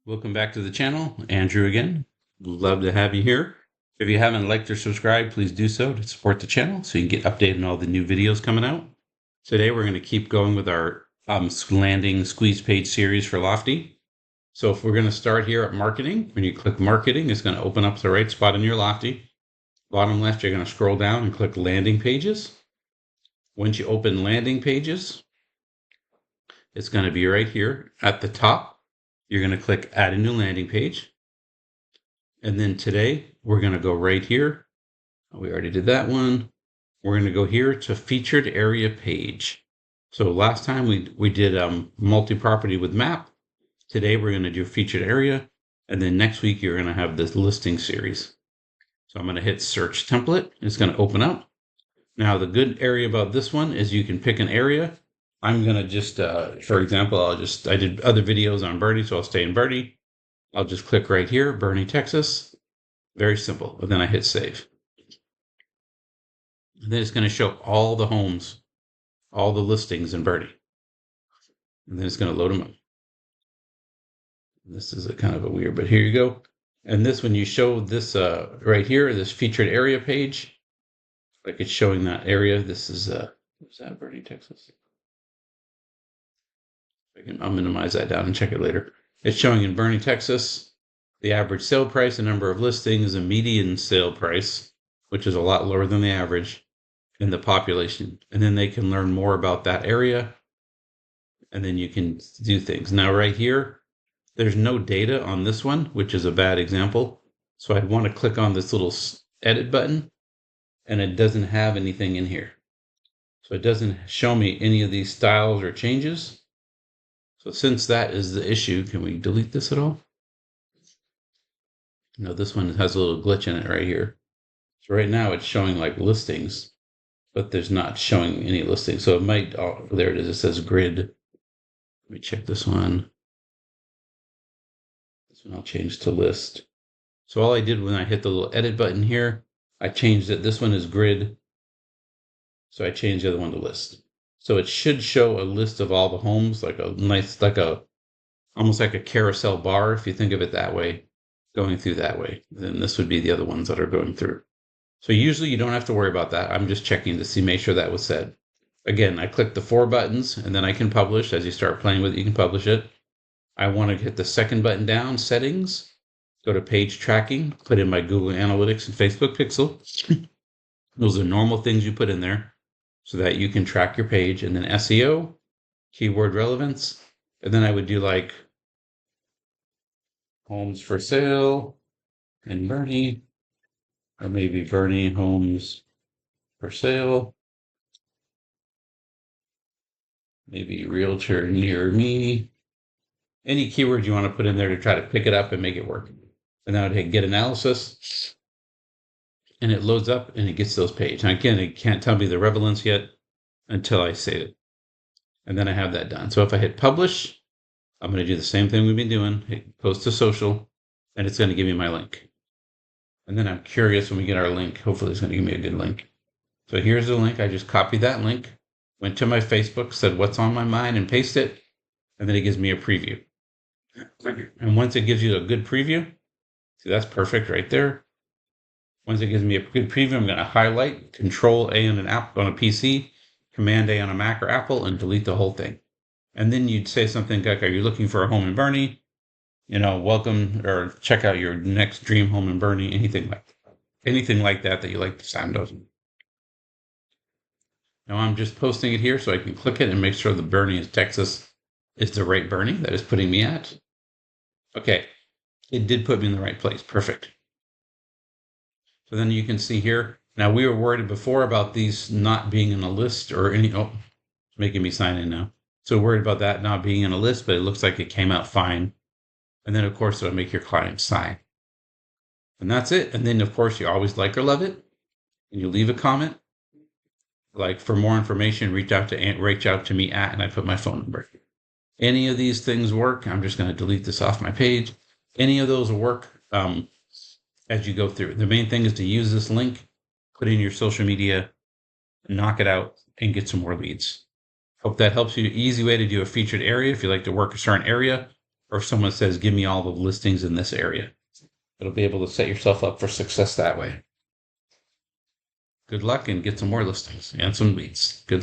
Welcome back to the channel. Andrew again. Love to have you here. If you haven't liked or subscribed, please do so to support the channel so you can get updated on all the new videos coming out. Today we're going to keep going with our landing squeeze page series for Lofty. So if we're going to start here at marketing, when you click marketing, it's going to open up the right spot in your Lofty. Bottom left, you're going to scroll down and click landing pages. Once you open landing pages, it's going to be right here at the top. You're going to click add a new landing page. And then today we're going to go right here. We already did that one. We're going to go here to featured area page. So last time we did multi-property with map. Today we're going to do featured area. And then next week you're going to have this listing series. So I'm going to hit search template. It's going to open up. Now the good area about this one is you can pick an area. I'm going to just, for example, I did other videos on Bernie, so I'll stay in Bernie. I'll just click right here, Bernie, Texas. Very simple. And then I hit save. And then it's going to show all the homes, all the listings in Bernie. And then it's going to load them up. This is a kind of a weird, but here you go. And this, when you show this right here, this featured area page, like it's showing that area. This is, what's that, Bernie, Texas? I'll minimize that down and check it later. It's showing in Bernie, Texas, the average sale price, the number of listings, the median sale price, which is a lot lower than the average, and the population. And then they can learn more about that area, and then you can do things. Now right here, there's no data on this one, which is a bad example. So I'd want to click on this little edit button, and it doesn't have anything in here. So it doesn't show me any of these styles or changes. So since that is the issue, can we delete this at all? No, this one has a little glitch in it right here. So right now it's showing like listings, but there's not showing any listings. So it might, oh, there it is. It says grid. Let me check this one. This one I'll change to list. So all I did when I hit the little edit button here, I changed it. This one is grid. So I changed the other one to list. So it should show a list of all the homes, like a nice, almost like a carousel bar, if you think of it that way, going through that way. Then this would be the other ones that are going through. So usually you don't have to worry about that. I'm just checking to see, make sure that was said. Again, I click the 4 buttons and then I can publish. As you start playing with it, you can publish it. I want to hit the second button down, settings, go to page tracking, put in my Google Analytics and Facebook Pixel. Those are normal things you put in there so that you can track your page. And then SEO, keyword relevance. And then I would do like homes for sale in Bernie, or maybe Bernie homes for sale. Maybe realtor near me. Any keyword you want to put in there to try to pick it up and make it work. And then I would hit get analysis. And it loads up and it gets those pages. Now again, it can't tell me the relevance yet until I save it. And then I have that done. So if I hit publish, I'm going to do the same thing we've been doing. Hit post to social, and it's going to give me my link. And then I'm curious when we get our link. Hopefully it's going to give me a good link. So here's the link. I just copied that link, went to my Facebook, said what's on my mind, and paste it. And then it gives me a preview. And once it gives you a good preview, see, that's perfect right there. Once it gives me a good preview, I'm going to highlight Control A on an app on a PC, Command A on a Mac or Apple, and delete the whole thing. And then you'd say something like, are you looking for a home in Bernie? Welcome, or check out your next dream home in Bernie, anything like that you like the sound of. Now I'm just posting it here so I can click it and make sure the Bernie is Texas is the right Bernie that is putting me at. Okay, it did put me in the right place. Perfect. So then you can see here. Now we were worried before about these not being in a list or any, oh, it's making me sign in now. So worried about that not being in a list, but it looks like it came out fine. And then of course it'll make your client sign. And that's it. And then of course you always like or love it. And you leave a comment. Like for more information, reach out to me at, and I put my phone number. Any of these things work. I'm just going to delete this off my page. Any of those will work as you go through. The main thing is to use this link, put in your social media, knock it out, and get some more leads. Hope that helps you. Easy way to do a featured area if you like to work a certain area, or if someone says, give me all the listings in this area. It'll be able to set yourself up for success that way. Good luck and get some more listings and some leads. Good luck.